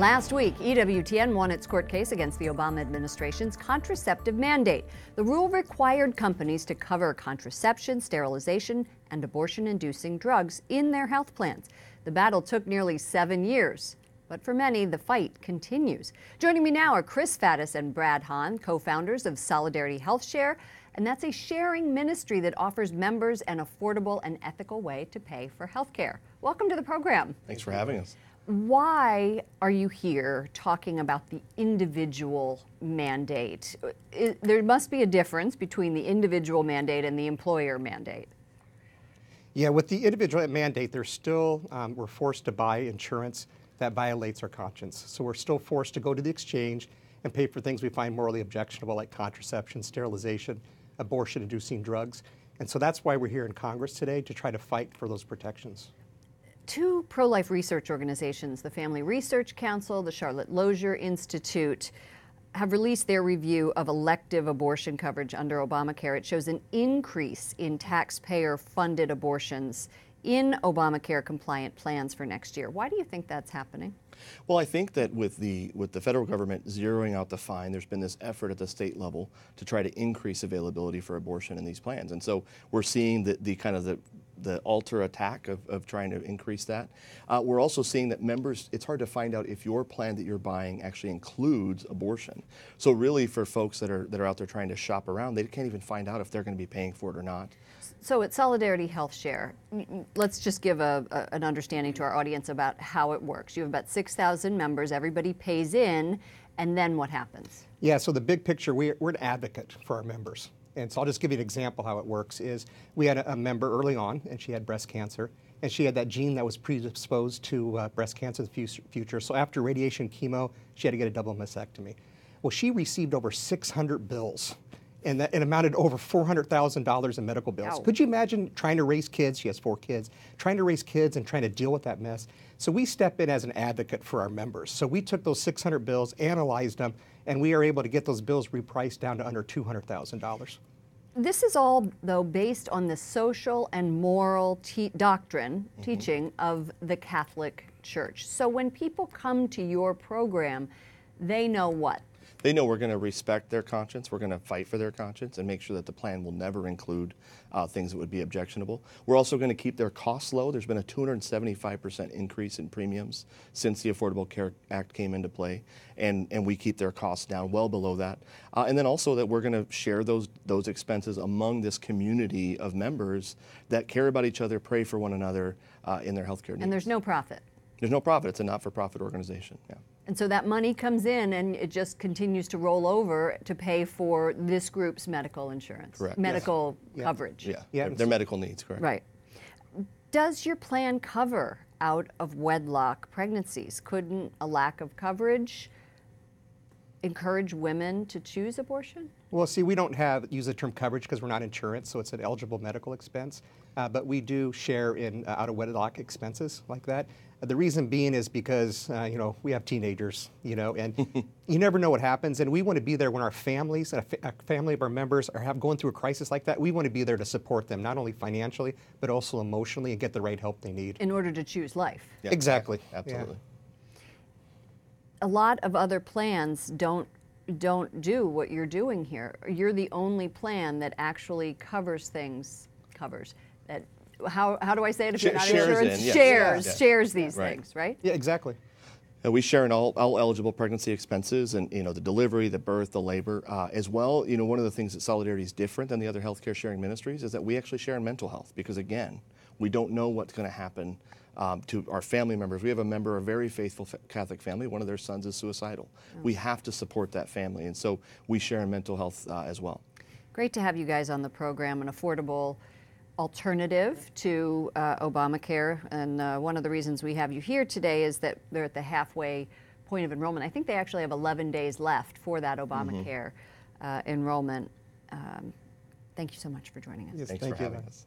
Last week, EWTN won its court case against the Obama administration's contraceptive mandate. The rule required companies to cover contraception, sterilization, and abortion-inducing drugs in their health plans. The battle took nearly 7 years, but for many, the fight continues. Joining me now are Chris Faddis and Brad Hahn, co-founders of Solidarity Health Share, and that's a sharing ministry that offers members an affordable and ethical way to pay for health care. Welcome to the program. Thanks for having us. Why are you here talking about the individual mandate? There must be a difference between the individual mandate and the employer mandate. Yeah, with the individual mandate, there's still, we're forced to buy insurance that violates our conscience. So we're still forced to go to the exchange and pay for things we find morally objectionable, like contraception, sterilization, abortion-inducing drugs. And so that's why we're here in Congress today, to try to fight for those protections. Two pro-life research organizations, the Family Research Council, the Charlotte Lozier Institute, have released their review of elective abortion coverage under Obamacare. It shows an increase in taxpayer-funded abortions in Obamacare-compliant plans for next year. Why do you think that's happening? Well, I think that with the federal government zeroing out the fine, there's been this effort at the state level to try to increase availability for abortion in these plans. And so we're seeing the alter attack of trying to increase that. We're also seeing that members, it's hard to find out if your plan that you're buying actually includes abortion. So really for folks that are out there trying to shop around, they can't even find out if they're going to be paying for it or not. So at Solidarity Health Share, let's just give an understanding to our audience about how it works. You have about 6,000 members, everybody pays in, and then what happens? Yeah, so the big picture, we're an advocate for our members. And so I'll just give you an example how it works is we had a member early on, and she had breast cancer, and she had that gene that was predisposed to breast cancer in the future. So after radiation chemo, she had to get a double mastectomy. Well, she received over 600 bills, and it amounted to over $400,000 in medical bills. Wow. Could you imagine trying to raise kids? She has 4 kids, trying to raise kids and trying to deal with that mess. So we step in as an advocate for our members. So we took those 600 bills, analyzed them, and we are able to get those bills repriced down to under $200,000. This is all, though, based on the social and moral teaching of the Catholic Church. So when people come to your program, they know what? They know we're going to respect their conscience, we're going to fight for their conscience and make sure that the plan will never include things that would be objectionable. We're also going to keep their costs low. There's been a 275% increase in premiums since the Affordable Care Act came into play, and we keep their costs down well below that. And then also that we're going to share those expenses among this community of members that care about each other, pray for one another in their healthcare needs. And there's no profit? There's no profit. It's a not-for-profit organization, yeah. And so that money comes in and it just continues to roll over to pay for this group's medical insurance, correct. Medical yes. coverage. Yeah, their medical needs, correct. Right. Does your plan cover out of wedlock pregnancies? Couldn't a lack of coverage encourage women to choose abortion? Well, see, we don't use the term coverage because we're not insurance, so it's an eligible medical expense. But we do share in out-of-wedlock expenses like that. The reason being is because, we have teenagers, and you never know what happens. And we want to be there when our families, a family of our members are going through a crisis like that. We want to be there to support them, not only financially, but also emotionally, and get the right help they need. In order to choose life. Yeah, exactly. Absolutely. Yeah. A lot of other plans don't do what you're doing here. You're the only plan that actually covers that. How do I say it if you're not insurance? Shares these things, right? Yeah, exactly. We share in all eligible pregnancy expenses, and the delivery, the birth, the labor, as well. One of the things that Solidarity is different than the other healthcare sharing ministries is that we actually share in mental health, because again, we don't know what's going to happen to our family members. We have a very faithful Catholic family. One of their sons is suicidal. Oh. We have to support that family, and so we share in mental health as well. Great to have you guys on the program, an affordable alternative to Obamacare, and one of the reasons we have you here today is that they're at the halfway point of enrollment. I think they actually have 11 days left for that Obamacare enrollment. Thank you so much for joining us. Yes, Thanks for having us.